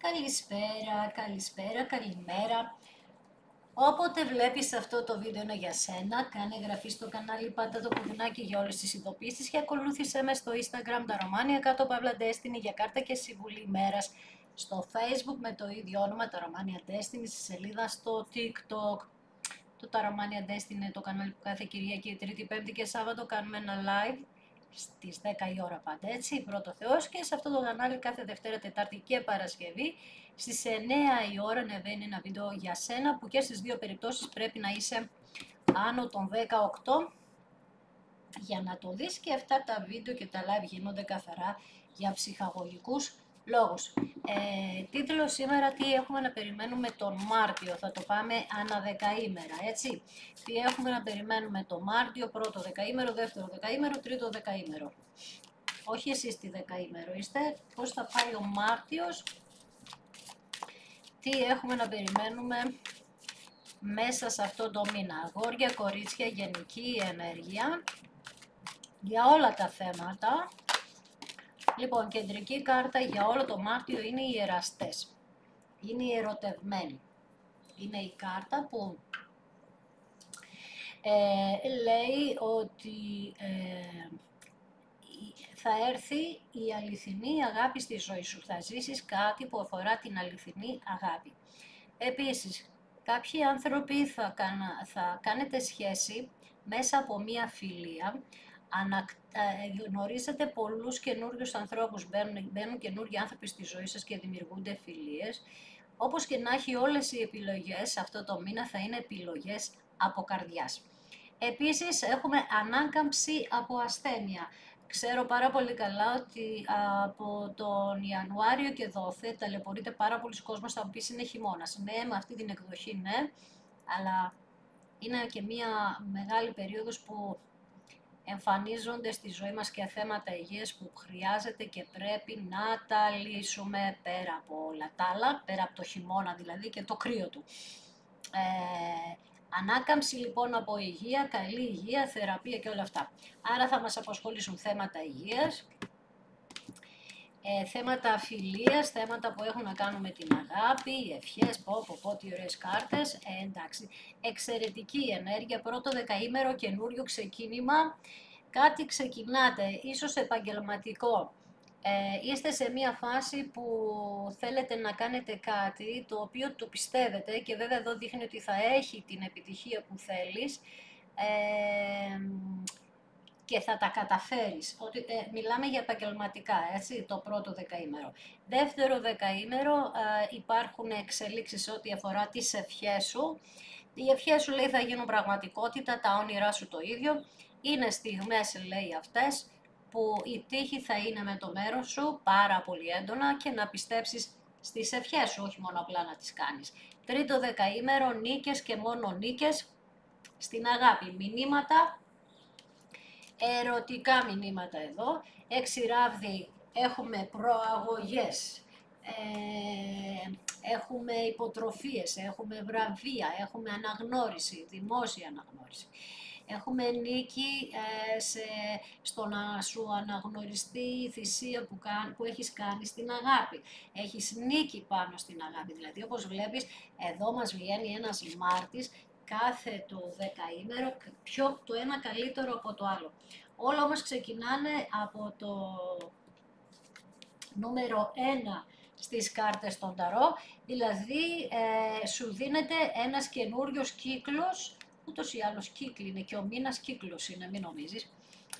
Καλησπέρα, καλησπέρα, καλημέρα. Όποτε βλέπεις αυτό το βίντεο είναι για σένα, κάνε εγγραφή στο κανάλι, πάντα το κουδουνάκι για όλες τις ειδοποιήσεις και ακολούθησέ με στο Instagram τα Romania κάτω παύλα Destiny για κάρτα και συμβουλή ημέρας, στο Facebook με το ίδιο όνομα τα Romania Destiny, στη σελίδα στο TikTok. Το τα Romania Destiny είναι το κανάλι που κάθε Κυριακή, Τρίτη, Πέμπτη και Σάββατο κάνουμε ένα live στις 10 η ώρα πάντα, έτσι, πρώτο Θεός, και σε αυτό το κανάλι κάθε Δευτέρα, Τετάρτη και Παρασκευή στις 9 η ώρα ανεβαίνει ένα βίντεο για σένα που και στις δύο περιπτώσεις πρέπει να είσαι άνω των 18 για να το δεις, και αυτά τα βίντεο και τα live γίνονται καθαρά για ψυχαγωγικούς λόγους. Τίτλο σήμερα: τι έχουμε να περιμένουμε τον Μάρτιο. Θα το πάμε ανά δεκαήμερα, έτσι. Τι έχουμε να περιμένουμε τον Μάρτιο, πρώτο δεκαήμερο, δεύτερο δεκαήμερο, τρίτο δεκαήμερο. Όχι εσείς τι δεκαήμερο είστε, πώς θα πάει ο Μάρτιος, τι έχουμε να περιμένουμε μέσα σε αυτό το μήνα. Αγόρια, κορίτσια, γενική ενέργεια για όλα τα θέματα. Λοιπόν, κεντρική κάρτα για όλο το Μάρτιο είναι οι εραστές. Είναι οι ερωτευμένοι. Είναι η κάρτα που λέει ότι θα έρθει η αληθινή αγάπη στη ζωή σου. Θα ζήσεις κάτι που αφορά την αληθινή αγάπη. Επίσης, κάποιοι άνθρωποι θα κάνετε σχέση μέσα από μία φιλία. Γνωρίζετε πολλούς καινούριους ανθρώπους, μπαίνουν καινούριοι άνθρωποι στη ζωή σας και δημιουργούνται φιλίες. Όπως και να έχει, όλες οι επιλογές αυτό το μήνα θα είναι επιλογές από καρδιάς. Επίσης έχουμε ανάκαμψη από ασθένεια. Ξέρω πάρα πολύ καλά ότι από τον Ιανουάριο και δόθε ταλαιπωρείται πάρα πολλοί κόσμος, θα μου πεις είναι χειμώνας. Ναι, με αυτή την εκδοχή ναι, αλλά είναι και μια μεγάλη περίοδος που εμφανίζονται στη ζωή μας και θέματα υγείας που χρειάζεται και πρέπει να τα λύσουμε πέρα από όλα τα άλλα, πέρα από το χειμώνα δηλαδή και το κρύο του. Ανάκαμψη λοιπόν από υγεία, καλή υγεία, θεραπεία και όλα αυτά. Άρα θα μας απασχολήσουν θέματα υγείας, θέματα φιλίας, θέματα που έχουν να κάνουν με την αγάπη, ευχές, τι ωραίες κάρτες, εντάξει. Εξαιρετική ενέργεια, πρώτο δεκαήμερο, καινούριο ξεκίνημα, κάτι ξεκινάτε, ίσως επαγγελματικό. Είστε σε μια φάση που θέλετε να κάνετε κάτι το οποίο το πιστεύετε και βέβαια εδώ δείχνει ότι θα έχει την επιτυχία που θέλεις και θα τα καταφέρεις. Μιλάμε για επαγγελματικά, έτσι, το πρώτο δεκαήμερο. Δεύτερο δεκαήμερο υπάρχουν εξελίξεις ό,τι αφορά τις ευχές σου. Οι ευχές σου, λέει, θα γίνουν πραγματικότητα, τα όνειρά σου το ίδιο. Είναι στιγμές, λέει, αυτές που η τύχη θα είναι με το μέρος σου πάρα πολύ έντονα και να πιστέψεις στις ευχές σου, όχι μόνο απλά να τις κάνεις. Τρίτο δεκαήμερο, νίκες και μόνο νίκες στην αγάπη. Μηνύματα, ερωτικά μηνύματα εδώ. 6 ράβδι, έχουμε προαγωγές, έχουμε υποτροφίες, έχουμε βραβεία, έχουμε αναγνώριση, δημόσια αναγνώριση. Έχουμε νίκη στο να σου αναγνωριστεί η θυσία που έχεις κάνει στην αγάπη. Έχεις νίκη πάνω στην αγάπη. Δηλαδή, όπως βλέπεις, εδώ μας βγαίνει ένας Μάρτης κάθε το δεκαήμερο, το ένα καλύτερο από το άλλο. Όλα όμως ξεκινάνε από το νούμερο 1 στις κάρτες των Ταρό, δηλαδή σου δίνεται ένας καινούριος κύκλος. Ούτως ή άλλως κύκλοι είναι και ο μήνας κύκλος είναι, μην νομίζεις.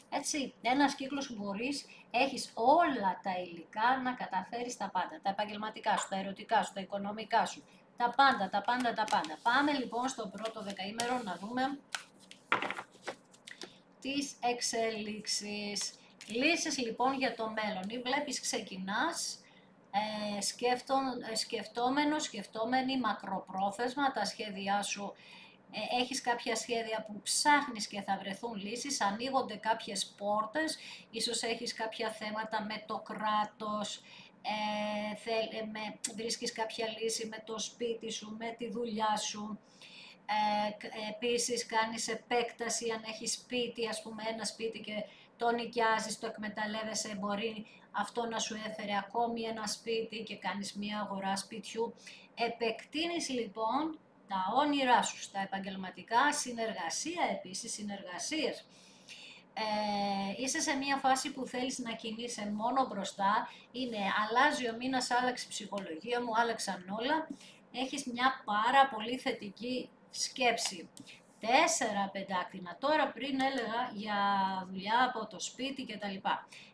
Έτσι, ένας κύκλος που μπορείς, έχεις όλα τα υλικά να καταφέρεις τα πάντα. Τα επαγγελματικά σου, τα ερωτικά σου, τα οικονομικά σου, τα πάντα, τα πάντα, τα πάντα. Πάμε λοιπόν στο πρώτο δεκαήμερο να δούμε τις εξελίξεις. Λύσεις λοιπόν για το μέλλον. Ή βλέπεις ξεκινάς σκεφτόμενη μακροπρόθεσμα τα σχέδιά σου. Έχεις κάποια σχέδια που ψάχνεις και θα βρεθούν λύσεις, ανοίγονται κάποιες πόρτες, ίσως έχεις κάποια θέματα με το κράτος, βρίσκεις κάποια λύση με το σπίτι σου, με τη δουλειά σου. Επίσης κάνεις επέκταση, αν έχεις σπίτι, ας πούμε ένα σπίτι και το νοικιάζεις, το εκμεταλλεύεσαι, μπορεί αυτό να σου έφερε ακόμη ένα σπίτι και κάνεις μία αγορά σπιτιού. Επεκτείνεις λοιπόν τα όνειρά σου στα επαγγελματικά, συνεργασία επίσης, συνεργασίες. Είσαι σε μια φάση που θέλεις να κινείσαι μόνο μπροστά, αλλάζει ο μήνας, άλλαξε η ψυχολογία μου, άλλαξαν όλα, έχεις μια πάρα πολύ θετική σκέψη. 4 πεντάκτηνα, τώρα πριν έλεγα για δουλειά από το σπίτι κτλ.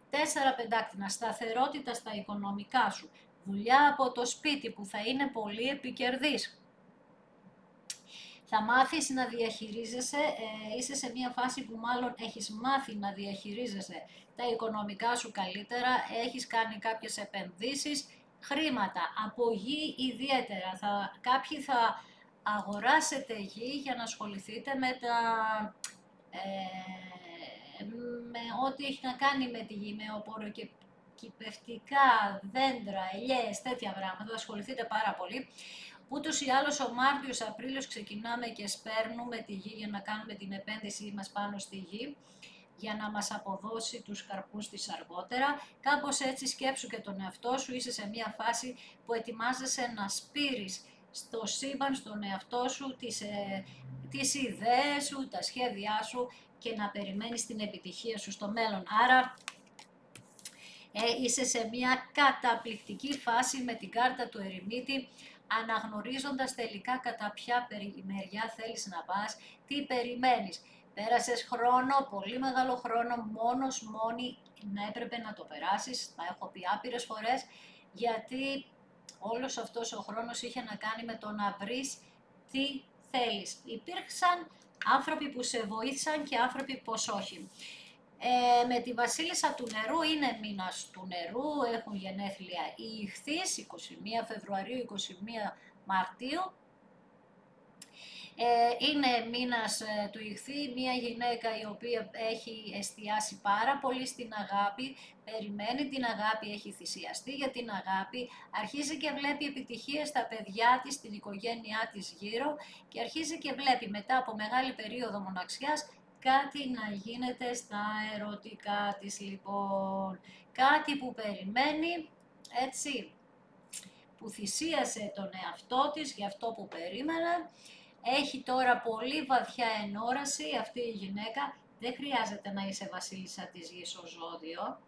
4 πεντάκτηνα, σταθερότητα στα οικονομικά σου, δουλειά από το σπίτι που θα είναι πολύ επικερδής. Θα μάθεις να διαχειρίζεσαι, είσαι σε μια φάση που μάλλον έχεις μάθει να διαχειρίζεσαι τα οικονομικά σου καλύτερα, έχεις κάνει κάποιες επενδύσεις, χρήματα, από γη ιδιαίτερα. Κάποιοι θα αγοράσετε γη για να ασχοληθείτε με ό,τι έχει να κάνει με τη γη, με οπωροκυπευτικά, δέντρα, ελιές, τέτοια πράγματα, θα ασχοληθείτε πάρα πολύ. Ούτως ή άλλως ο Μάρτιος, Απρίλιος ξεκινάμε και σπέρνουμε τη γη για να κάνουμε την επένδυσή μας πάνω στη γη, για να μας αποδώσει τους καρπούς της αργότερα. Κάπως έτσι σκέψου και τον εαυτό σου, είσαι σε μια φάση που ετοιμάζεσαι να σπείρεις στο σύμπαν, στον εαυτό σου, τις ιδέες σου, τα σχέδιά σου και να περιμένεις την επιτυχία σου στο μέλλον. Άρα είσαι σε μια καταπληκτική φάση με την κάρτα του ερημίτη, αναγνωρίζοντας τελικά κατά ποια μεριά θέλεις να πας, τι περιμένεις. Πέρασες χρόνο, πολύ μεγάλο χρόνο, μόνη, να έπρεπε να το περάσεις, τα έχω πει άπειρες φορές, γιατί όλος αυτός ο χρόνος είχε να κάνει με το να βρεις τι θέλεις. Υπήρξαν άνθρωποι που σε βοήθησαν και άνθρωποι πως όχι. Με τη βασίλισσα του νερού, είναι μήνας του νερού, έχουν γενέθλια οι Ιχθύς, 21 Φεβρουαρίου, 21 Μαρτίου. Είναι μήνας του Ιχθύ, μια γυναίκα η οποία έχει εστιάσει πάρα πολύ στην αγάπη, περιμένει την αγάπη, έχει θυσιαστεί για την αγάπη, αρχίζει και βλέπει επιτυχίες στα παιδιά της, στην οικογένειά της γύρω και αρχίζει και βλέπει μετά από μεγάλη περίοδο μοναξιάς κάτι να γίνεται στα ερωτικά της λοιπόν, κάτι που περιμένει, έτσι, που θυσίασε τον εαυτό της για αυτό που περίμενε. Έχει τώρα πολύ βαθιά ενόραση αυτή η γυναίκα, δεν χρειάζεται να είσαι βασίλισσα της γης ως ζώδιο,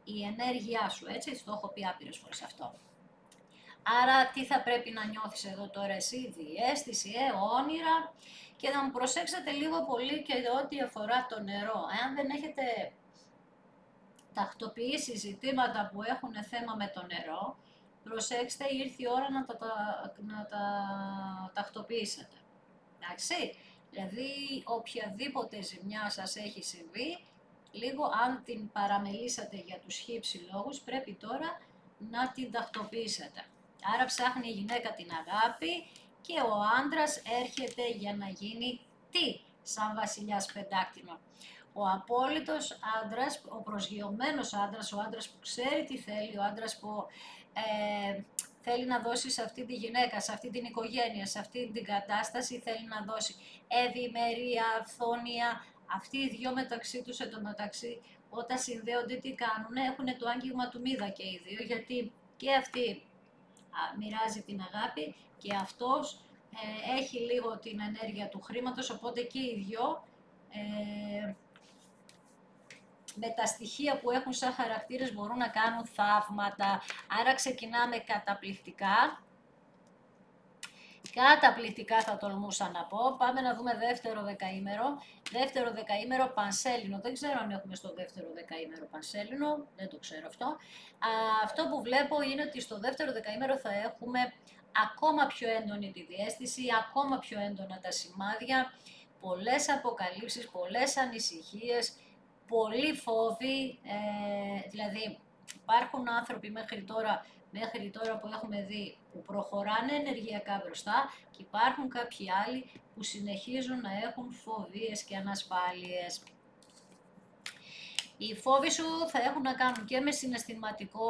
η ενέργειά σου, έτσι, το έχω πει άπειρες φορές αυτό. Άρα τι θα πρέπει να νιώθεις εδώ τώρα εσύ, διαίσθηση, όνειρα, και να μου προσέξετε λίγο πολύ και ό,τι αφορά το νερό. Εάν δεν έχετε τακτοποιήσει ζητήματα που έχουν θέμα με το νερό, προσέξτε, ήρθε η ώρα να τα τακτοποιήσετε. Εντάξει, δηλαδή οποιαδήποτε ζημιά σας έχει συμβεί, λίγο αν την παραμελήσατε για τους χύψη λόγους, πρέπει τώρα να την τακτοποιήσετε. Άρα ψάχνει η γυναίκα την αγάπη και ο άντρας έρχεται για να γίνει τι, σαν βασιλιάς πεντάκτηνο. Ο απόλυτος άντρας, ο προσγειωμένος άντρας, ο άντρας που ξέρει τι θέλει, ο άντρας που θέλει να δώσει σε αυτή τη γυναίκα, σε αυτή την οικογένεια, σε αυτή την κατάσταση, θέλει να δώσει ευημερία, αυθονία. Αυτοί οι δυο μεταξύ τους εντωμεταξύ, όταν συνδέονται τι κάνουν, έχουν το άγγιγμα του μύδα και οι δύο, γιατί και αυτή μοιράζει την αγάπη και αυτός έχει λίγο την ενέργεια του χρήματος, οπότε και οι δυο με τα στοιχεία που έχουν σαν χαρακτήρες μπορούν να κάνουν θαύματα. Άρα ξεκινάμε καταπληκτικά. Καταπληκτικά θα τολμούσα να πω. Πάμε να δούμε δεύτερο δεκαήμερο. Δεύτερο δεκαήμερο πανσέλινο. Δεν ξέρω αν έχουμε στο δεύτερο δεκαήμερο πανσέλινο. Δεν το ξέρω αυτό. Αυτό που βλέπω είναι ότι στο δεύτερο δεκαήμερο θα έχουμε ακόμα πιο έντονη τη διαίσθηση, ακόμα πιο έντονα τα σημάδια, πολλές αποκαλύψεις, πολλές ανησυχίες, πολλοί φόβοι, δηλαδή υπάρχουν άνθρωποι μέχρι τώρα που έχουμε δει που προχωράνε ενεργειακά μπροστά και υπάρχουν κάποιοι άλλοι που συνεχίζουν να έχουν φοβίες και ανασφάλειες. Οι φόβοι σου θα έχουν να κάνουν και με συναισθηματικό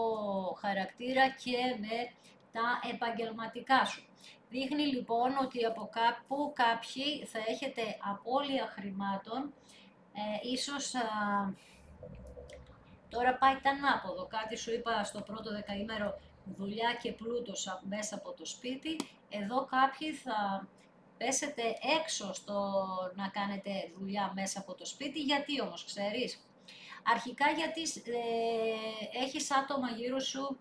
χαρακτήρα και με τα επαγγελματικά σου. Δείχνει λοιπόν ότι από κάπου κάποιοι θα έχετε απώλεια χρημάτων, ίσως Τώρα πάει τα ανάποδο. Κάτι σου είπα στο πρώτο δεκαήμερο, δουλειά και πλούτος μέσα από το σπίτι. Εδώ κάποιοι θα πέσετε έξω στο να κάνετε δουλειά μέσα από το σπίτι. Γιατί όμως, ξέρεις? Αρχικά γιατί έχεις άτομα γύρω σου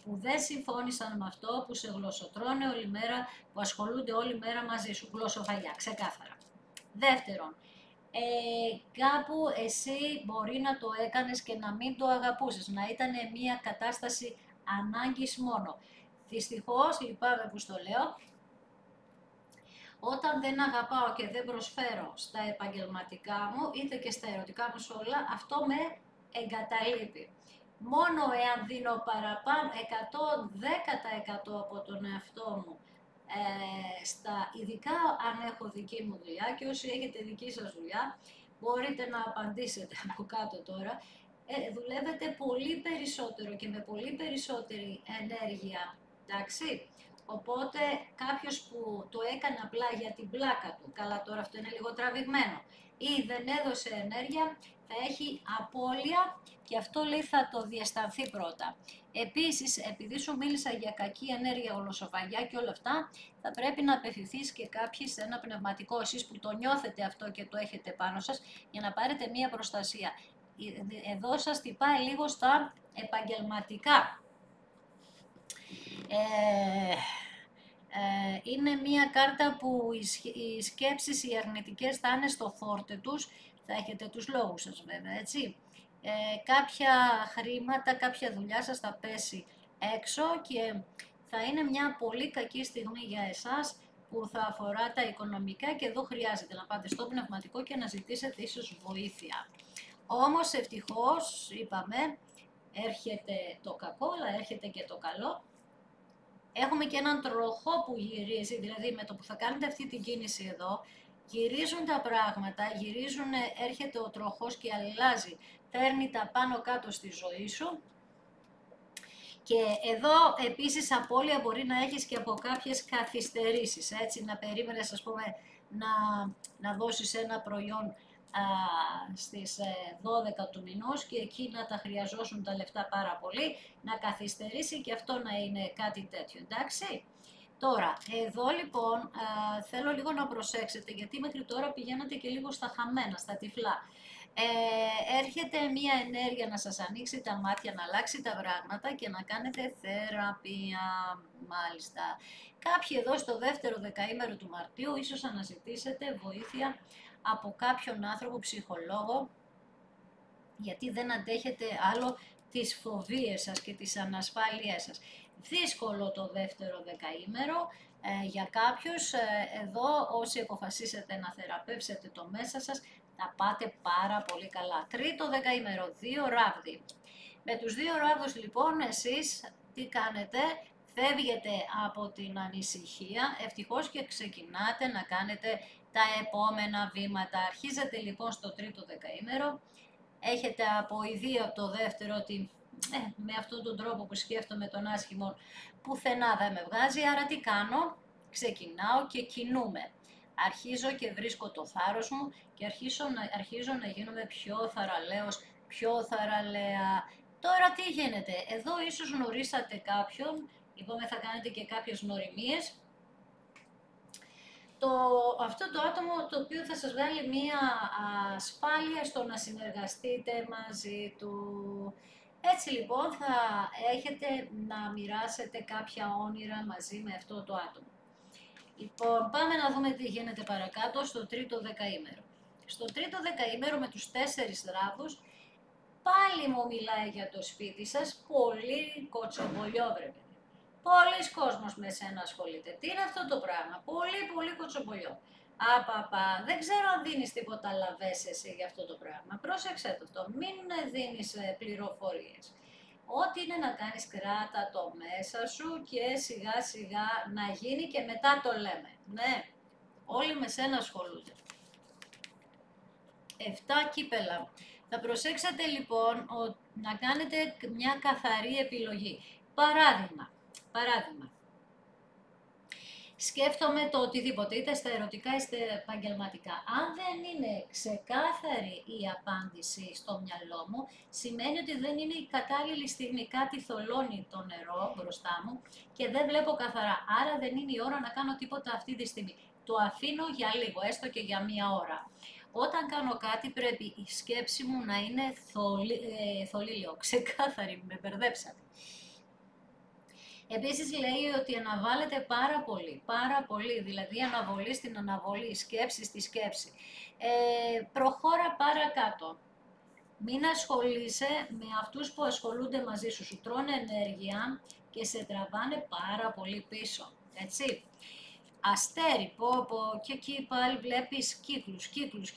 που δεν συμφώνησαν με αυτό, που σε γλωσσοτρώνε όλη μέρα, που ασχολούνται όλη μέρα μαζί σου. Γλωσσοφαγιά, ξεκάθαρα. Δεύτερον, κάπου εσύ μπορεί να το έκανες και να μην το αγαπούσες, να ήταν μια κατάσταση ανάγκης μόνο. Δυστυχώς, λυπάμαι που στο λέω, όταν δεν αγαπάω και δεν προσφέρω στα επαγγελματικά μου, είτε και στα ερωτικά μου σε όλα, αυτό με εγκαταλείπει. Μόνο εάν δίνω παραπάνω, 110% από τον εαυτό μου, ειδικά αν έχω δική μου δουλειά, και όσοι έχετε δική σας δουλειά, μπορείτε να απαντήσετε από κάτω τώρα, δουλεύετε πολύ περισσότερο και με πολύ περισσότερη ενέργεια, εντάξει. Οπότε κάποιος που το έκανε απλά για την πλάκα του, καλά τώρα αυτό είναι λίγο τραβηγμένο, ή δεν έδωσε ενέργεια, θα έχει απώλεια και αυτό λέει θα το διαισθανθεί πρώτα. Επίσης, επειδή σου μίλησα για κακή ενέργεια, γλωσσοφαγιά και όλα αυτά, θα πρέπει να απευθυνθείς και κάποιοι σε ένα πνευματικό, εσείς που το νιώθετε αυτό και το έχετε πάνω σας, για να πάρετε μία προστασία. Εδώ σας τυπάει λίγο στα επαγγελματικά. Είναι μία κάρτα που οι σκέψεις, οι αρνητικές θα είναι στο φόρτε τους, θα έχετε τους λόγους σας βέβαια, έτσι. Κάποια χρήματα, κάποια δουλειά σας θα πέσει έξω και θα είναι μια πολύ κακή στιγμή για εσάς που θα αφορά τα οικονομικά και εδώ χρειάζεται να πάτε στο πνευματικό και να ζητήσετε ίσως βοήθεια. Όμως ευτυχώς, είπαμε, έρχεται το κακό, αλλά έρχεται και το καλό. Έχουμε και έναν τροχό που γυρίζει, δηλαδή με το που θα κάνετε αυτή την κίνηση εδώ, γυρίζουν τα πράγματα, έρχεται ο τροχός και αλλάζει, παίρνει τα πάνω κάτω στη ζωή σου. Και εδώ επίσης απώλεια μπορεί να έχεις και από κάποιες καθυστερήσεις, έτσι, να περίμενες, ας πούμε, να δώσεις ένα προϊόν στις 12 του μηνός και εκεί να τα χρειαζόσουν τα λεφτά πάρα πολύ, να καθυστερήσει και αυτό να είναι κάτι τέτοιο, εντάξει. Τώρα, εδώ λοιπόν θέλω λίγο να προσέξετε, γιατί μέχρι τώρα πηγαίνατε και λίγο στα χαμένα, στα τυφλά. Έρχεται μία ενέργεια να σας ανοίξει τα μάτια, να αλλάξει τα πράγματα και να κάνετε θεραπεία, μάλιστα. Κάποιοι εδώ στο δεύτερο δεκαήμερο του Μαρτίου ίσως αναζητήσετε βοήθεια από κάποιον άνθρωπο, ψυχολόγο, γιατί δεν αντέχετε άλλο τις φοβίες σας και τις ανασφάλειές σας. Δύσκολο το δεύτερο δεκαήμερο για κάποιους. Εδώ όσοι αποφασίσετε να θεραπεύσετε το μέσα σας, θα πάτε πάρα πολύ καλά. Τρίτο δεκαήμερο, 2 ράβδοι. Με τους 2 ράβδους λοιπόν εσείς τι κάνετε? Φεύγετε από την ανησυχία, ευτυχώς και ξεκινάτε να κάνετε τα επόμενα βήματα. Αρχίζετε λοιπόν στο τρίτο δεκαήμερο, έχετε αποειδεί από το δεύτερο ότι με αυτόν τον τρόπο που σκέφτομαι τον άσχημο πουθενά δεν με βγάζει, άρα τι κάνω? Ξεκινάω και κινούμαι. Αρχίζω και βρίσκω το θάρρος μου και αρχίζω να γίνομαι πιο θαραλέος, πιο θαραλέα. Τώρα τι γίνεται? Εδώ ίσως γνωρίσατε κάποιον, είπαμε θα κάνετε και κάποιες γνωριμίες. Αυτό το άτομο το οποίο θα σας βγάλει μία ασφάλεια στο να συνεργαστείτε μαζί του. Έτσι λοιπόν θα έχετε να μοιράσετε κάποια όνειρα μαζί με αυτό το άτομο. Λοιπόν, πάμε να δούμε τι γίνεται παρακάτω στο τρίτο δεκαήμερο. Στο τρίτο δεκαήμερο με τους 4 ράβδους, πάλι μου μιλάει για το σπίτι σας, πολύ κοτσομπολιό βρε παιδί. Πολλοί κόσμος με σένα ασχολείται. Τι είναι αυτό το πράγμα? Πολύ κοτσομπολιό. Απαπα, δεν ξέρω αν δίνεις τίποτα λαβές εσύ για αυτό το πράγμα. Πρόσεξε το, μην δίνεις πληροφορίες. Ό,τι είναι να κάνεις, κράτα το μέσα σου και σιγά σιγά να γίνει και μετά το λέμε. Ναι, όλοι με σένα ασχολούνται. 7 κύπελα. Θα προσέξετε λοιπόν να κάνετε μια καθαρή επιλογή. Παράδειγμα, Σκέφτομαι το οτιδήποτε, είτε στα ερωτικά είτε επαγγελματικά. Αν δεν είναι ξεκάθαρη η απάντηση στο μυαλό μου, σημαίνει ότι δεν είναι η κατάλληλη στιγμή. Κάτι θολώνει το νερό μπροστά μου και δεν βλέπω καθαρά. Άρα δεν είναι η ώρα να κάνω τίποτα αυτή τη στιγμή. Το αφήνω για λίγο, έστω και για μία ώρα. Όταν κάνω κάτι πρέπει η σκέψη μου να είναι ξεκάθαρη, με μπερδέψατε. Επίσης λέει ότι αναβάλλεται πάρα πολύ, δηλαδή αναβολή στην αναβολή, σκέψη στη σκέψη. Προχώρα παρακάτω. Μην ασχολείσαι με αυτούς που ασχολούνται μαζί σου, σου τρώνε ενέργεια και σε τραβάνε πάρα πολύ πίσω, έτσι. Αστέρι, και εκεί πάλι βλέπεις κύκλους.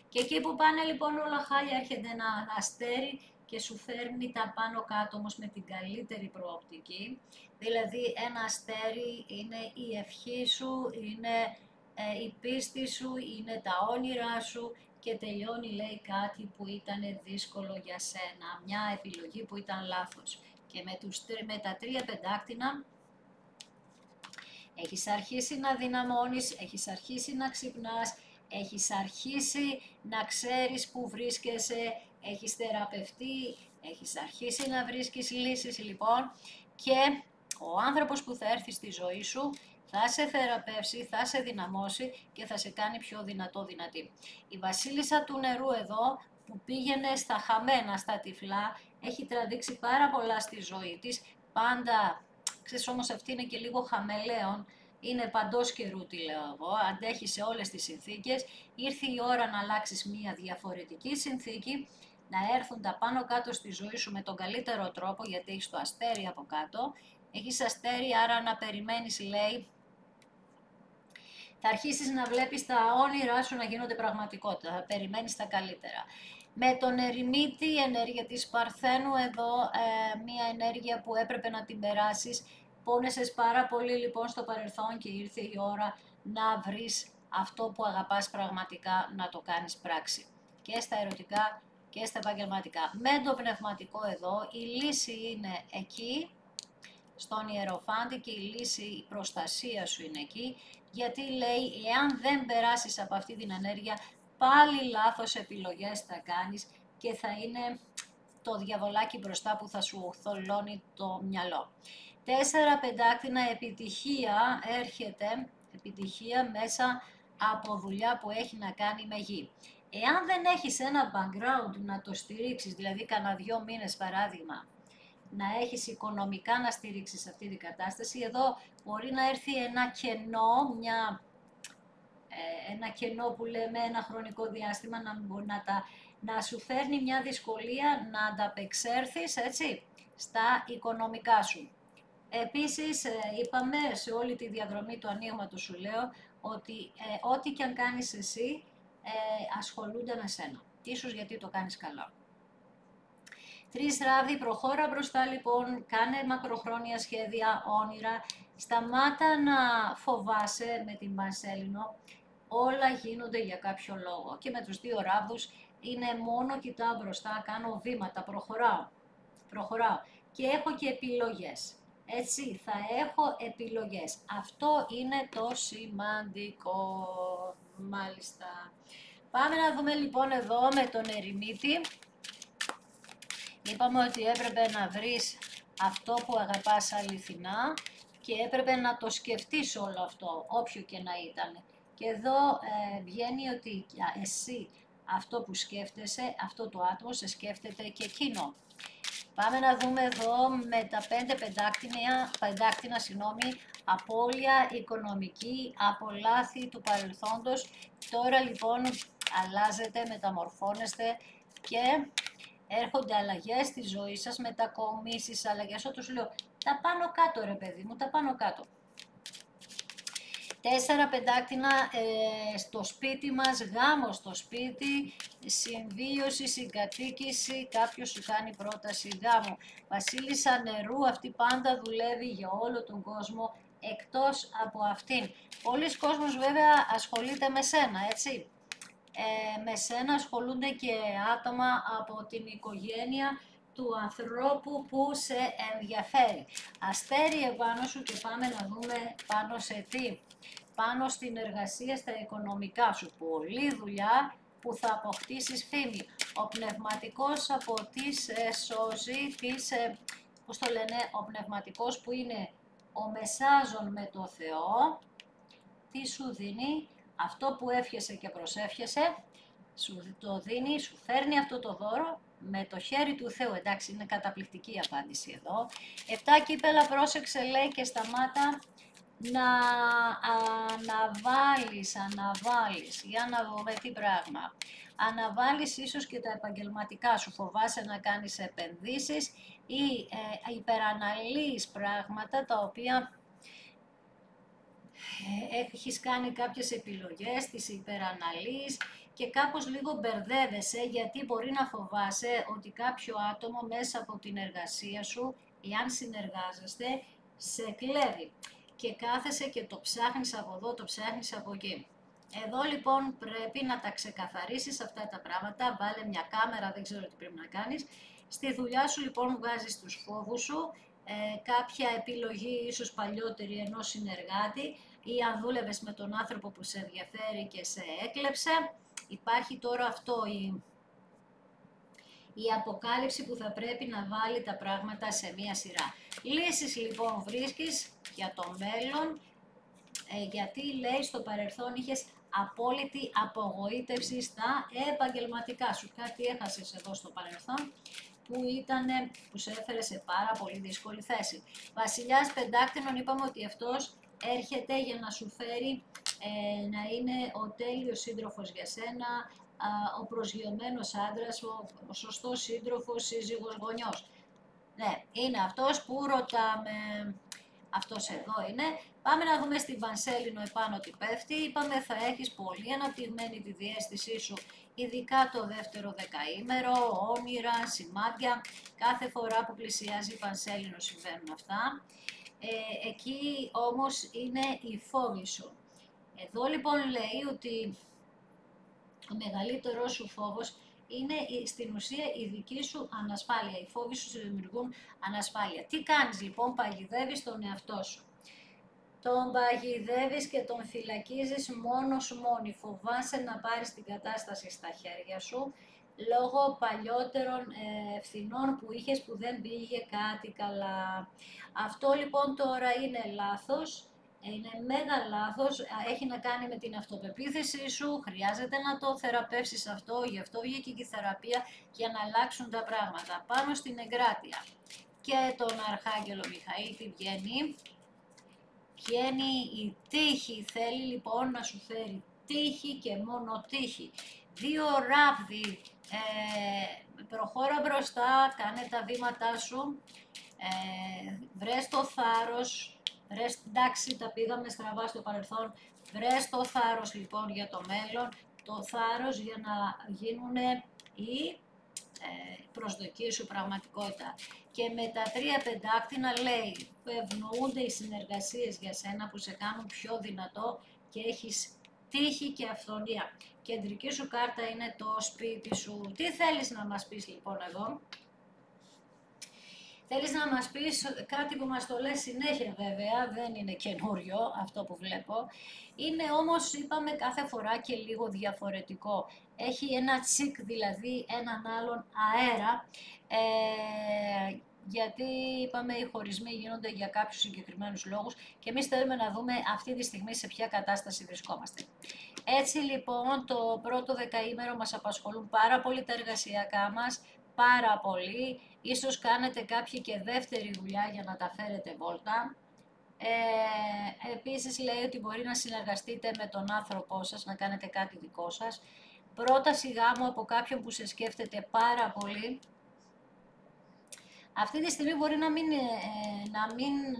Και εκεί που πάνε λοιπόν όλα χάλια έρχεται ένα αστέρι και σου φέρνει τα πάνω κάτω όμως με την καλύτερη προοπτική. Δηλαδή ένα αστέρι είναι η ευχή σου, είναι η πίστη σου, είναι τα όνειρά σου και τελειώνει λέει κάτι που ήταν δύσκολο για σένα, μια επιλογή που ήταν λάθος. Και με τα 3 πεντάκτηνα έχεις αρχίσει να δυναμώνεις, έχεις αρχίσει να ξυπνάς, έχεις αρχίσει να ξέρεις που βρίσκεσαι, έχεις θεραπευτεί, έχεις αρχίσει να βρίσκεις λύσεις λοιπόν και ο άνθρωπος που θα έρθει στη ζωή σου θα σε θεραπεύσει, θα σε δυναμώσει και θα σε κάνει πιο δυνατή. Η βασίλισσα του νερού εδώ που πήγαινε στα χαμένα, στα τυφλά, έχει τραβήξει πάρα πολλά στη ζωή της, πάντα. Ξέρεις όμως αυτή είναι και λίγο χαμελέον, είναι παντός καιρού τι λέω εγώ, αντέχει σε όλες τις συνθήκες, ήρθε η ώρα να αλλάξεις μία διαφορετική συνθήκη, να έρθουν τα πάνω κάτω στη ζωή σου με τον καλύτερο τρόπο, γιατί έχεις το αστέρι από κάτω, έχεις αστέρι άρα να περιμένεις λέει, θα αρχίσεις να βλέπεις τα όνειρά σου να γίνονται πραγματικότητα, θα περιμένεις τα καλύτερα. Με τον ερημίτη, η ενέργεια της Παρθένου εδώ, μία ενέργεια που έπρεπε να την περάσεις. Πόνεσες πάρα πολύ λοιπόν στο παρελθόν και ήρθε η ώρα να βρεις αυτό που αγαπάς πραγματικά να το κάνεις πράξη. Και στα ερωτικά και στα επαγγελματικά. Με το πνευματικό εδώ, η λύση είναι εκεί, στον Ιεροφάντη και η λύση, η προστασία σου είναι εκεί, γιατί λέει εάν δεν περάσεις από αυτή την ενέργεια, πάλι λάθος επιλογές θα κάνεις και θα είναι το διαβολάκι μπροστά που θα σου θολώνει το μυαλό. 4 πεντάκτηνα επιτυχία έρχεται, επιτυχία μέσα από δουλειά που έχει να κάνει με γη. Εάν δεν έχεις ένα background να το στηρίξεις, δηλαδή κανένα 2 μήνες παράδειγμα, να έχεις οικονομικά να στηρίξεις αυτή την κατάσταση, εδώ μπορεί να έρθει ένα κενό, ένα κενό που λέμε ένα χρονικό διάστημα να σου φέρνει μια δυσκολία να ανταπεξέλθεις έτσι, στα οικονομικά σου. Επίσης είπαμε σε όλη τη διαδρομή του ανοίγματος σου λέω ότι ό,τι και αν κάνεις εσύ ασχολούνται με σένα. Ίσως γιατί το κάνεις καλά. 3 ράβδι, προχώρα μπροστά λοιπόν, κάνε μακροχρόνια σχέδια, όνειρα, σταμάτα να φοβάσαι με την Μαρσέλινο, όλα γίνονται για κάποιο λόγο. Και με τους 2 ράβδους είναι μόνο κοιτάω μπροστά, κάνω βήματα, προχωράω και έχω και επιλογές. Έτσι, θα έχω επιλογές. Αυτό είναι το σημαντικό, μάλιστα. Πάμε να δούμε λοιπόν εδώ με τον ερημίτη. Είπαμε ότι έπρεπε να βρεις αυτό που αγαπάς αληθινά και έπρεπε να το σκεφτείς όλο αυτό, όποιο και να ήταν. Και εδώ βγαίνει ότι εσύ αυτό που σκέφτεσαι, αυτό το άτομο σε σκέφτεται και εκείνο. Πάμε να δούμε εδώ με τα 5 πεντάκτηνα, απώλεια οικονομική, από λάθη του παρελθόντος. Τώρα λοιπόν αλλάζετε, μεταμορφώνεστε και έρχονται αλλαγές στη ζωή σας, μετακομίσεις, αλλαγές, ό,τι σου λέω, τα πάνω κάτω ρε παιδί μου, τα πάνω κάτω. 4 πεντάκτηνα στο σπίτι μας, γάμο στο σπίτι, συμβίωση, συγκατοίκηση, κάποιος σου κάνει πρόταση γάμου. Βασίλισσα νερού, αυτή πάντα δουλεύει για όλο τον κόσμο, εκτός από αυτήν. Πολλοί κόσμος βέβαια ασχολείται με σένα, έτσι. Με σένα ασχολούνται και άτομα από την οικογένεια του ανθρώπου που σε ενδιαφέρει. Αστέρι επάνω σου και πάμε να δούμε πάνω σε τι. Πάνω στην εργασία, στα οικονομικά σου. Πολλή δουλειά που θα αποκτήσεις φήμη. Ο πνευματικός από τις σώζει, πώς το λένε, ο πνευματικός που είναι ο μεσάζων με το Θεό, τι σου δίνει, αυτό που εύχεσαι και προσεύχεσαι, σου το δίνει, σου φέρνει αυτό το δώρο με το χέρι του Θεού. Εντάξει, είναι καταπληκτική η απάντηση εδώ. 7 κύπελα, πρόσεξε λέει και σταμάτα να αναβάλεις, για να δούμε τι πράγμα. Αναβάλεις ίσως και τα επαγγελματικά σου, φοβάσαι να κάνεις επενδύσεις ή υπεραναλύεις πράγματα τα οποία έχεις κάνει κάποιες επιλογές, τις υπεραναλύεις και κάπως λίγο μπερδεύεσαι γιατί μπορεί να φοβάσαι ότι κάποιο άτομο μέσα από την εργασία σου, εάν συνεργάζεστε, σε κλέβει και κάθεσαι και το ψάχνεις από εδώ, το ψάχνεις από εκεί. Εδώ λοιπόν πρέπει να τα ξεκαθαρίσεις αυτά τα πράγματα, βάλε μια κάμερα, δεν ξέρω τι πρέπει να κάνεις. Στη δουλειά σου λοιπόν βγάζεις τους φόβους σου, κάποια επιλογή ίσως παλιότερη ενός συνεργάτη ή αν δούλευες με τον άνθρωπο που σε ενδιαφέρει και σε έκλεψε. Υπάρχει τώρα αυτό η αποκάλυψη που θα πρέπει να βάλει τα πράγματα σε μία σειρά. Λύσεις λοιπόν βρίσκεις για το μέλλον, γιατί λέει στο παρελθόν είχες απόλυτη απογοήτευση στα επαγγελματικά σου. Κάτι έχασες εδώ στο παρελθόν που σε έφερε σε πάρα πολύ δύσκολη θέση. Βασιλιάς Πεντάκτηνων, είπαμε ότι αυτός έρχεται για να σου φέρει να είναι ο τέλειος σύντροφος για σένα, ο προσγειωμένος άντρας, ο σωστός σύντροφος, σύζυγος, γονιός. Ναι, είναι αυτός που ρωτάμε. Αυτός εδώ είναι. Πάμε να δούμε στην Πανσέλινο επάνω τι πέφτει. Είπαμε θα έχεις πολύ αναπτυγμένη τη διαίσθησή σου, ειδικά το δεύτερο δεκαήμερο, όνειρα, σημάδια. Κάθε φορά που πλησιάζει η Πανσέλινο συμβαίνουν αυτά. Εκεί όμως είναι η φόβη σου. Εδώ λοιπόν λέει ότι ο μεγαλύτερος σου φόβος είναι στην ουσία η δική σου ανασφάλεια. Οι φόβοι σου δημιουργούν ανασφάλεια. Τι κάνεις λοιπόν, παγιδεύεις τον εαυτό σου. Τον παγιδεύεις και τον φυλακίζεις μόνος μόνη. Φοβάσαι να πάρεις την κατάσταση στα χέρια σου λόγω παλιότερων ευθυνών που είχες που δεν πήγε κάτι καλά. Αυτό λοιπόν τώρα είναι λάθος. Είναι μέγα λάθος, έχει να κάνει με την αυτοπεποίθησή σου, χρειάζεται να το θεραπεύσεις αυτό, γι' αυτό βγήκε και η θεραπεία για να αλλάξουν τα πράγματα. Πάνω στην εγκράτεια και τον Αρχάγγελο Μιχαήλ τι βγαίνει. Βγαίνει η τύχη, θέλει λοιπόν να σου φέρει τύχη και μόνο τύχη. 2 ράβδι, προχώρα μπροστά, κάνε τα βήματά σου, βρες το θάρρος. Εντάξει, τα πήγαμε στραβά στο παρελθόν, βρες το θάρρος λοιπόν για το μέλλον, το θάρρος για να γίνουν οι προσδοκίες σου πραγματικότητα. Και με τα 3 πεντάκτηνα λέει, ευνοούνται οι συνεργασίες για σένα που σε κάνουν πιο δυνατό και έχεις τύχη και αυθονία. Κεντρική σου κάρτα είναι το σπίτι σου. Τι θέλεις να μας πεις λοιπόν εδώ? Θέλεις να μας πεις κάτι που μας το λες συνέχεια βέβαια, δεν είναι καινούριο αυτό που βλέπω. Είναι όμως, είπαμε, κάθε φορά και λίγο διαφορετικό. Έχει ένα τσικ, δηλαδή έναν άλλον αέρα, γιατί είπαμε οι χωρισμοί γίνονται για κάποιους συγκεκριμένους λόγους και εμείς θέλουμε να δούμε αυτή τη στιγμή σε ποια κατάσταση βρισκόμαστε. Έτσι λοιπόν το πρώτο δεκαήμερο μας απασχολούν πάρα πολύ τα εργασιακά μας, πάρα πολύ. Ίσως κάνετε κάποια και δεύτερη δουλειά για να τα φέρετε βόλτα. Επίσης λέει ότι μπορεί να συνεργαστείτε με τον άνθρωπό σας, να κάνετε κάτι δικό σας. Πρόταση γάμου από κάποιον που σε σκέφτεται πάρα πολύ. Αυτή τη στιγμή μπορεί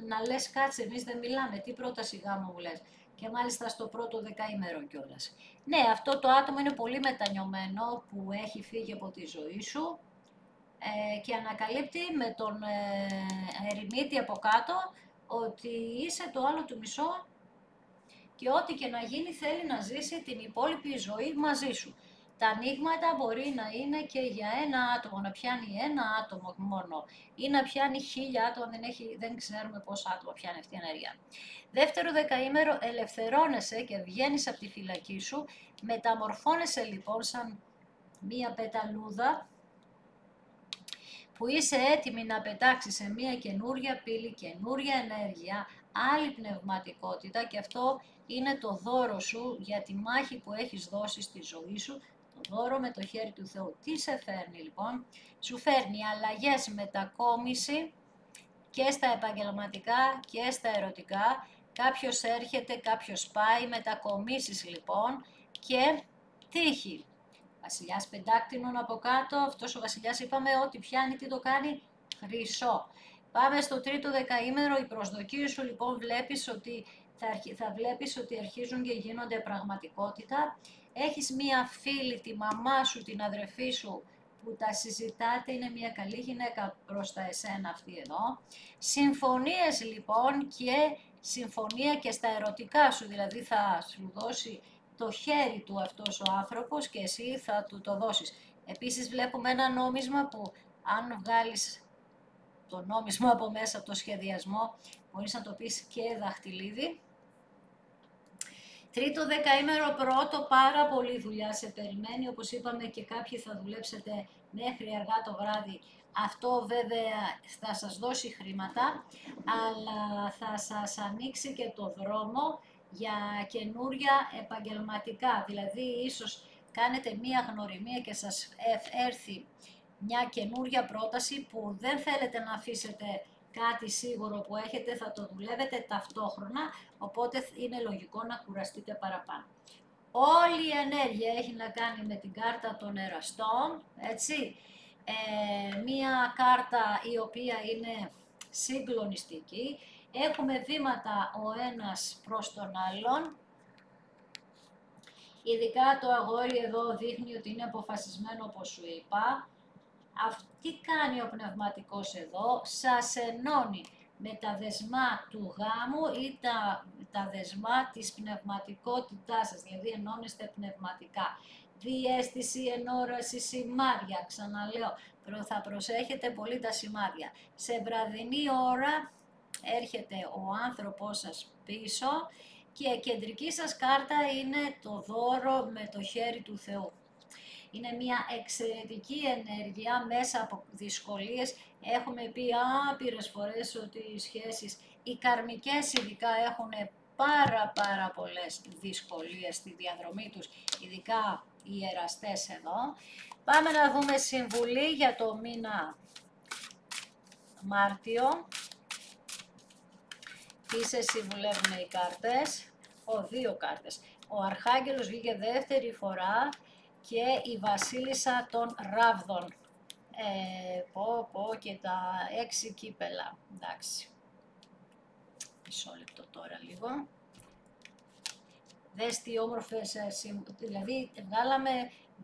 να λες κάτσε, εμείς δεν μιλάμε, τι πρόταση γάμου μου λες. Και μάλιστα στο πρώτο δεκαήμερο κιόλας. Ναι, αυτό το άτομο είναι πολύ μετανιωμένο που έχει φύγει από τη ζωή σου και ανακαλύπτει με τον ερημίτη από κάτω ότι είσαι το άλλο του μισό και ό,τι και να γίνει θέλει να ζήσει την υπόλοιπη ζωή μαζί σου. Τα ανοίγματα μπορεί να είναι και για ένα άτομο, να πιάνει ένα άτομο μόνο ή να πιάνει 1000 άτομα, δεν ξέρουμε πόσα άτομα πιάνει αυτή η ενέργεια. Δεύτερο δεκαήμερο ελευθερώνεσαι και βγαίνεις από τη φυλακή σου, μεταμορφώνεσαι λοιπόν σαν μία πεταλούδα που είσαι έτοιμη να πετάξεις σε μία καινούρια πύλη, καινούρια ενέργεια, άλλη πνευματικότητα και αυτό είναι το δώρο σου για τη μάχη που έχεις δώσει στη ζωή σου, το δώρο με το χέρι του Θεού. Τι σε φέρνει λοιπόν? Σου φέρνει αλλαγές, μετακόμιση και στα επαγγελματικά και στα ερωτικά. Κάποιος έρχεται, κάποιος πάει, μετακομίσεις λοιπόν και τύχη. Βασιλιάς πεντάκτηνων από κάτω, αυτός ο βασιλιάς είπαμε ότι πιάνει, τι το κάνει? Χρυσό. Πάμε στο τρίτο δεκαήμερο, οι προσδοκίες σου λοιπόν θα βλέπεις ότι αρχίζουν και γίνονται πραγματικότητα. Έχεις μία φίλη, τη μαμά σου, την αδερφή σου, που τα συζητάτε, είναι μια καλή γυναίκα προς τα εσένα αυτή εδώ. Συμφωνίες λοιπόν και συμφωνία και στα ερωτικά σου, δηλαδή θα σου δώσει το χέρι του αυτός ο άνθρωπος και εσύ θα του το δώσεις. Επίσης βλέπουμε ένα νόμισμα που αν βγάλεις το νόμισμα από μέσα από το σχεδιασμό, μπορείς να το πεις και δαχτυλίδι. Τρίτο δεκαήμερο πρώτο, πάρα πολύ δουλειά σε περιμένει, όπως είπαμε και κάποιοι θα δουλέψετε μέχρι αργά το βράδυ. Αυτό βέβαια θα σας δώσει χρήματα, αλλά θα σας ανοίξει και το δρόμο για καινούρια επαγγελματικά. Δηλαδή ίσως κάνετε μία γνωριμία και σας έρθει μια καινούρια πρόταση που δεν θέλετε να αφήσετε κάτι σίγουρο που έχετε, θα το δουλεύετε ταυτόχρονα, οπότε είναι λογικό να κουραστείτε παραπάνω. Όλη η ενέργεια έχει να κάνει με την κάρτα των εραστών, έτσι, μία κάρτα η οποία είναι συγκλονιστική, έχουμε βήματα ο ένας προς τον άλλον, ειδικά το αγόρι εδώ δείχνει ότι είναι αποφασισμένο όπως σου είπα. Τι κάνει ο πνευματικός εδώ? Σας ενώνει με τα δεσμά του γάμου ή τα δεσμά της πνευματικότητάς σας, δηλαδή ενώνεστε πνευματικά. Διαίσθηση, ενόραση, σημάδια, ξαναλέω, θα προσέχετε πολύ τα σημάδια. Σε βραδινή ώρα έρχεται ο άνθρωπός σας πίσω και κεντρική σας κάρτα είναι το δώρο με το χέρι του Θεού. Είναι μια εξαιρετική ενέργεια μέσα από δυσκολίες. Έχουμε πει άπειρες φορές ότι οι σχέσεις, οι καρμικές ειδικά, έχουν πάρα πολλές δυσκολίες στη διαδρομή τους, ειδικά οι εραστές εδώ. Πάμε να δούμε συμβουλή για το μήνα Μάρτιο. Τι σε συμβουλεύουν οι κάρτες? Δύο κάρτες. Ο Αρχάγγελος βγήκε δεύτερη φορά και η Βασίλισσα των Ράβδων. Και τα 6 κύπελα. Εντάξει. Μισό λεπτό τώρα λίγο. Δες τι όμορφες, δηλαδή βγάλαμε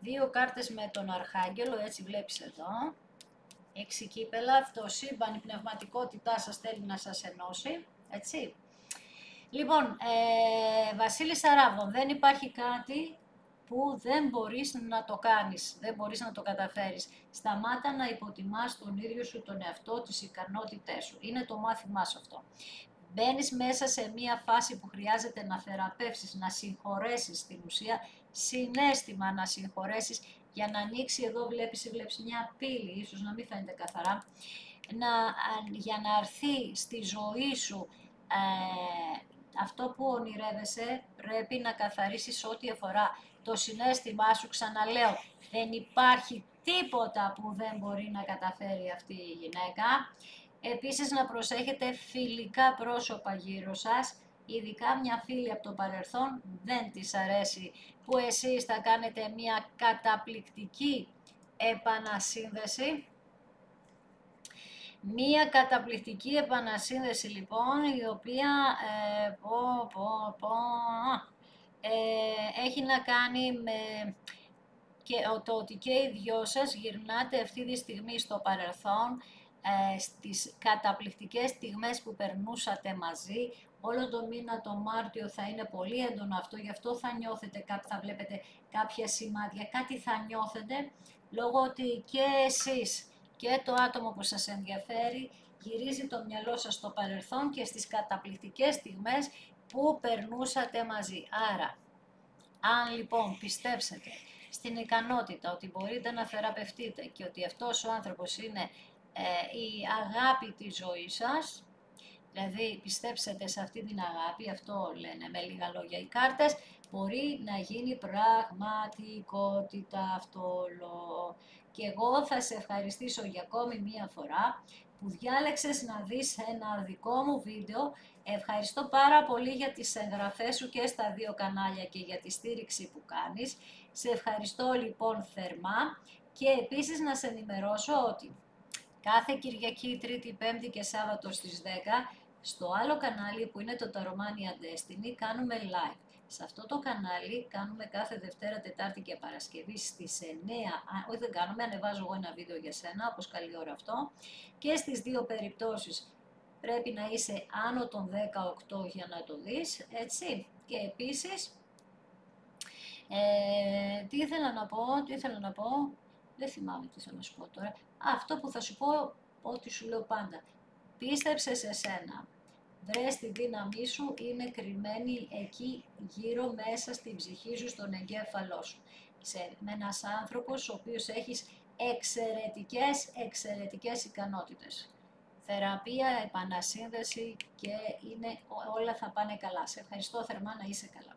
2 κάρτες με τον Αρχάγγελο, έτσι βλέπεις εδώ. 6 κύπελα, το σύμπαν, η πνευματικότητά σας θέλει να σας ενώσει, έτσι. Λοιπόν, Βασίλισσα Ράβδων, δεν υπάρχει κάτι που δεν μπορείς να το κάνεις, δεν μπορείς να το καταφέρεις. Σταμάτα να υποτιμάς τον ίδιο σου τον εαυτό, τις ικανότητές σου. Είναι το μάθημά σου αυτό. Μπαίνεις μέσα σε μία φάση που χρειάζεται να θεραπεύσεις, να συγχωρέσεις στην ουσία, συναίσθημα να συγχωρέσεις, για να ανοίξει, εδώ βλέπεις μια πύλη, ίσως να μην φαίνεται καθαρά, για να έρθει στη ζωή σου αυτό που ονειρεύεσαι, πρέπει να καθαρίσεις ό,τι αφορά το συναίσθημά σου. Ξαναλέω, δεν υπάρχει τίποτα που δεν μπορεί να καταφέρει αυτή η γυναίκα. Επίσης να προσέχετε φιλικά πρόσωπα γύρω σας, ειδικά μια φίλη από το παρελθόν δεν της αρέσει που εσείς θα κάνετε μια καταπληκτική επανασύνδεση. Μία καταπληκτική επανασύνδεση λοιπόν, η οποία έχει να κάνει με το ότι και οι δυο σας γυρνάτε αυτή τη στιγμή στο παρελθόν στις καταπληκτικές στιγμές που περνούσατε μαζί. Όλο το μήνα το Μάρτιο θα είναι πολύ έντονο αυτό, γι' αυτό θα νιώθετε, θα βλέπετε κάποια σημάδια, κάτι θα νιώθετε, λόγω ότι και εσείς και το άτομο που σας ενδιαφέρει γυρίζει το μυαλό σας στο παρελθόν και στις καταπληκτικές στιγμές που περνούσατε μαζί. Άρα, αν λοιπόν πιστέψετε στην ικανότητα ότι μπορείτε να θεραπευτείτε και ότι αυτός ο άνθρωπος είναι η αγάπη της ζωής σας, δηλαδή πιστέψετε σε αυτή την αγάπη, αυτό λένε με λίγα λόγια οι κάρτες, μπορεί να γίνει πραγματικότητα αυτό όλο. Και εγώ θα σε ευχαριστήσω για ακόμη μία φορά που διάλεξες να δεις ένα δικό μου βίντεο. Ευχαριστώ πάρα πολύ για τις εγγραφές σου και στα δύο κανάλια και για τη στήριξη που κάνεις. Σε ευχαριστώ λοιπόν θερμά και επίσης να σε ενημερώσω ότι κάθε Κυριακή, Τρίτη, Πέμπτη και Σάββατο στις 10 στο άλλο κανάλι που είναι το Taromania Destiny κάνουμε live. Σε αυτό το κανάλι κάνουμε κάθε Δευτέρα, Τετάρτη και Παρασκευή στις 9, όχι δεν κάνουμε, ανεβάζω εγώ ένα βίντεο για σένα, όπως καλή ώρα αυτό. Και στις δύο περιπτώσεις πρέπει να είσαι άνω των 18 για να το δεις, έτσι. Και επίσης, τι ήθελα να πω, δεν θυμάμαι τι θέλω να σου πω τώρα. Αυτό που θα σου πω, ό,τι σου λέω πάντα. Πίστεψε σε σένα. Βρες τη δύναμή σου, είναι κρυμμένη εκεί γύρω μέσα στην ψυχή σου, στον εγκέφαλό σου. Με ένας άνθρωπος ο οποίος έχεις εξαιρετικές ικανότητες. Θεραπεία, επανασύνδεση και όλα θα πάνε καλά. Σε ευχαριστώ θερμά, να είσαι καλά.